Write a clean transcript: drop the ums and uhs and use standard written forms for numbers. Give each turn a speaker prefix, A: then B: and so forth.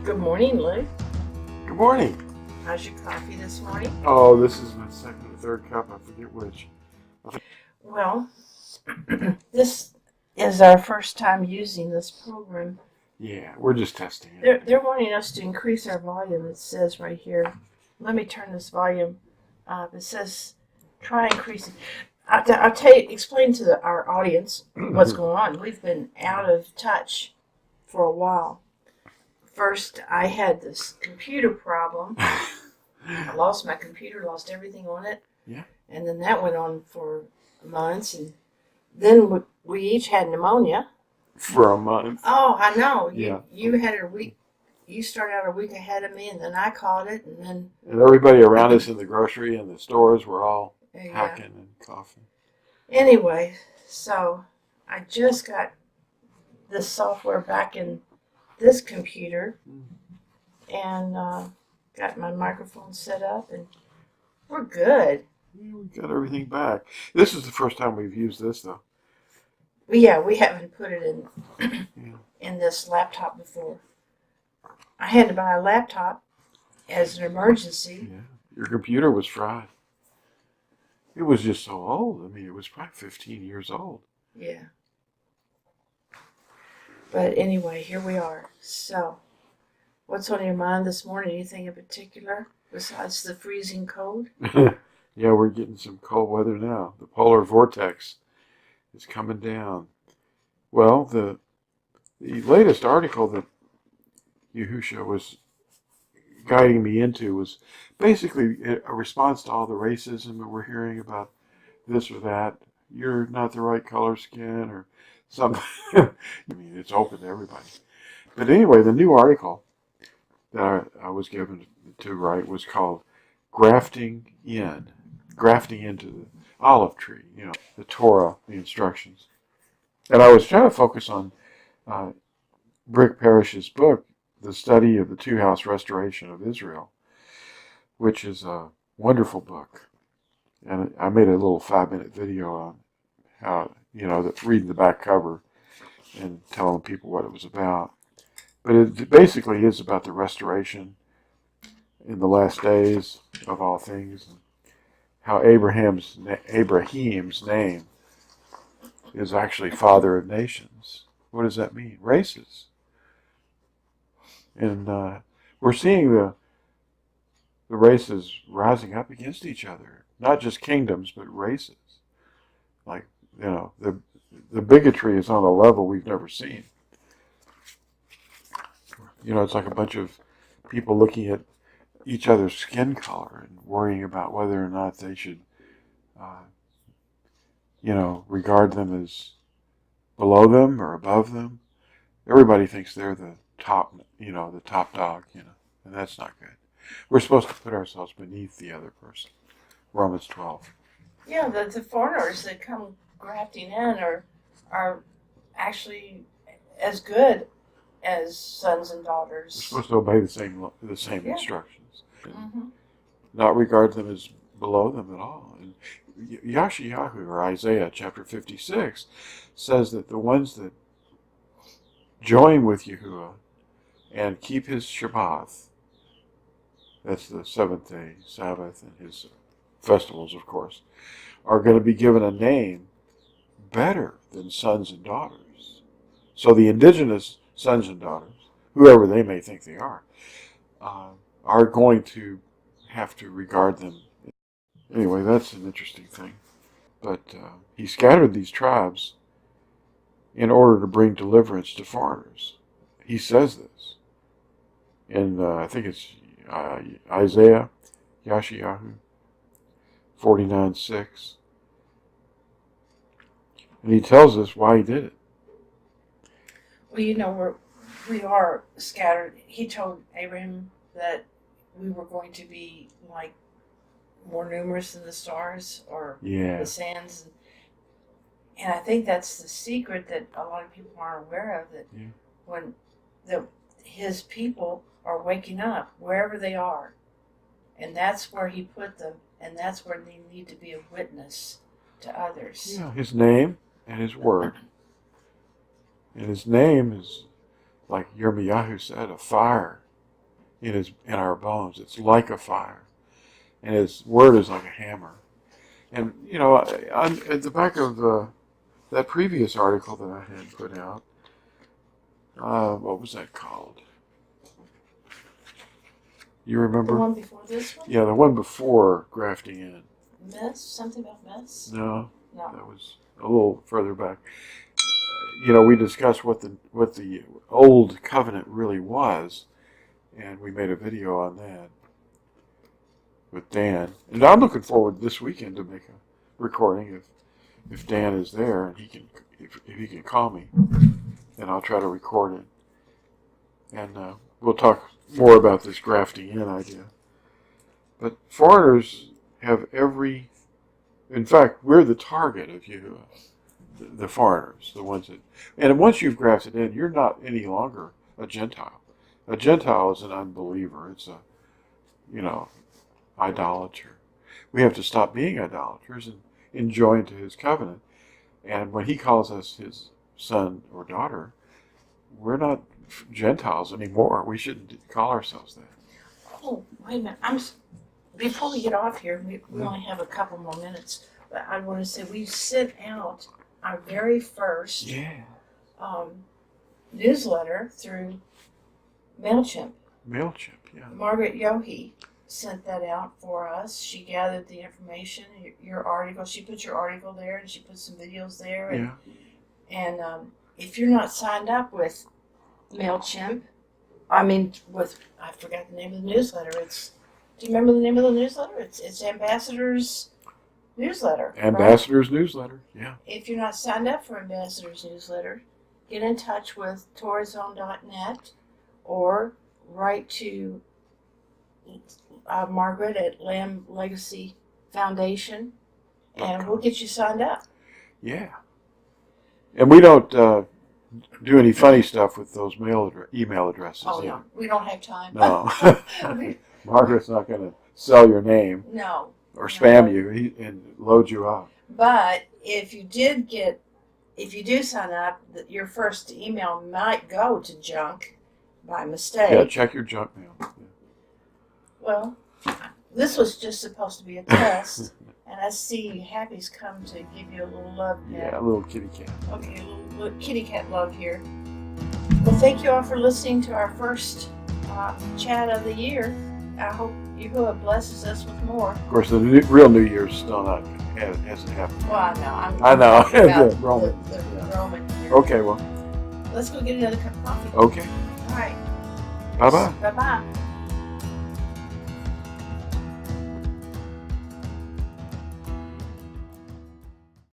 A: Good morning, Lew.
B: Good morning.
A: How's your coffee this morning?
B: Oh, this is my second or third cup. I forget which.
A: Well, this is our first time using this program.
B: Yeah, we're just testing it.
A: They're wanting us to increase our volume. It says right here. Let me turn this volume up. It says try increasing. I'll explain to our audience what's going on. We've been out of touch for a while. First, I had this computer problem. I lost my computer, lost everything on it.
B: Yeah.
A: And then that went on for months. And then we each had pneumonia.
B: For a month.
A: Oh, I know.
B: Yeah.
A: You had a week. You started out a week ahead of me, and then I caught it, and then.
B: And everybody around us in the grocery and the stores were all hacking and coughing.
A: Anyway, so I just got this software back in this computer, and got my microphone set up, and we're good.
B: Yeah, we got everything back. This is the first time we've used this, though.
A: Yeah, we haven't put it in in this laptop before. I had to buy a laptop as an emergency.
B: Yeah, your computer was fried. It was just so old. I mean, it was probably 15 years old.
A: Yeah. But anyway, here we are. So, what's on your mind this morning? Anything in particular besides the freezing cold?
B: Yeah, we're getting some cold weather now. The polar vortex is coming down. Well, the latest article that Yahusha was guiding me into was basically a response to all the racism that we're hearing about this or that. You're not the right color skin or something. I mean, it's open to everybody. But anyway, the new article that I was given to write was called Grafting In. Grafting into the olive tree, the Torah, the instructions. And I was trying to focus on Brick Parrish's book, The Study of the Two-House Restoration of Israel, which is a wonderful book. And I made a little 5-minute video on how, reading the back cover and telling people what it was about. But it basically is about the restoration in the last days of all things, and how Abraham's name is actually Father of Nations. What does that mean? Races. And we're seeing the races rising up against each other. Not just kingdoms, but races. Like, the bigotry is on a level we've never seen. It's like a bunch of people looking at each other's skin color and worrying about whether or not they should, regard them as below them or above them. Everybody thinks they're the top, the top dog, and that's not good. We're supposed to put ourselves beneath the other person. Romans 12.
A: Yeah, the foreigners that come grafting in are actually as good as sons and daughters.
B: We're supposed to obey the same instructions.
A: Mm-hmm.
B: Not regard them as below them at all. And Yashayahu, or Isaiah chapter 56, says that the ones that join with Yahuwah and keep his Shabbat, that's the seventh day Sabbath and his festivals, of course, are going to be given a name better than sons and daughters. So the indigenous sons and daughters, whoever they may think they are going to have to regard them. Anyway, that's an interesting thing. But he scattered these tribes in order to bring deliverance to foreigners. He says this in, I think it's Isaiah, Yashayahu, 49:6. And he tells us why he did it.
A: Well, we are scattered. He told Abraham that we were going to be like more numerous than the stars or the sands. And I think that's the secret that a lot of people aren't aware of, that when his people are waking up wherever they are, and that's where he put them, and that's where they need to be a witness to others.
B: Yeah, his name and his word. And his name is, like Yirmiyahu said, a fire in our bones. It's like a fire, and his word is like a hammer. And at the back of that previous article that I had put out, what was that called? You remember?
A: The one before this one?
B: Yeah, the one before Grafting In.
A: Mess? Something about mess?
B: No,
A: No.
B: that was a little further back. We discussed what the old covenant really was, and we made a video on that with Dan. And I'm looking forward this weekend to make a recording if Dan is there and if he can call me, then I'll try to record it, and we'll talk more about this grafting in idea. But foreigners have in fact, we're the target of Yahuwah, the foreigners, the ones that, and once you've grafted in, you're not any longer a Gentile. A Gentile is an unbeliever. It's idolater. We have to stop being idolaters and join to his covenant. And when he calls us his son or daughter, we're not Gentiles anymore. We shouldn't call ourselves that.
A: Oh, wait a minute. Before we get off here, we only have a couple more minutes, but I want to say we sent out our very first newsletter through MailChimp.
B: Yeah.
A: Margaret Yohe sent that out for us. She gathered the information, your article. She put your article there, and she put some videos there. And if you're not signed up with MailChimp, I forgot the name of the newsletter. Do you remember the name of the newsletter? It's Ambassador's Newsletter.
B: Ambassador's Newsletter, yeah.
A: If you're not signed up for Ambassador's Newsletter, get in touch with tourism.net or write to Margaret at Lamb Legacy Foundation, and we'll get you signed up.
B: Yeah. And we don't do any funny stuff with those email addresses.
A: Oh, no. We don't have time.
B: No. Margaret's not going to sell your name.
A: No.
B: Or spam you and load you up.
A: But if you do sign up, your first email might go to junk by mistake.
B: Yeah, check your junk mail. Yeah.
A: Well, this was just supposed to be a test, and I see Happy's come to give you a little love cat.
B: Yeah, a little kitty cat.
A: Okay, a little kitty cat love here. Well, thank you all for listening to our first chat of the year. I hope Yahuwah blesses us with more.
B: Of course, the real New Year's still hasn't happened.
A: Well, I know.
B: I know.
A: About
B: the Roman.
A: The Roman here.
B: Okay, well.
A: Let's go get another cup of coffee.
B: Okay.
A: All right.
B: Bye-bye.
A: Bye-bye.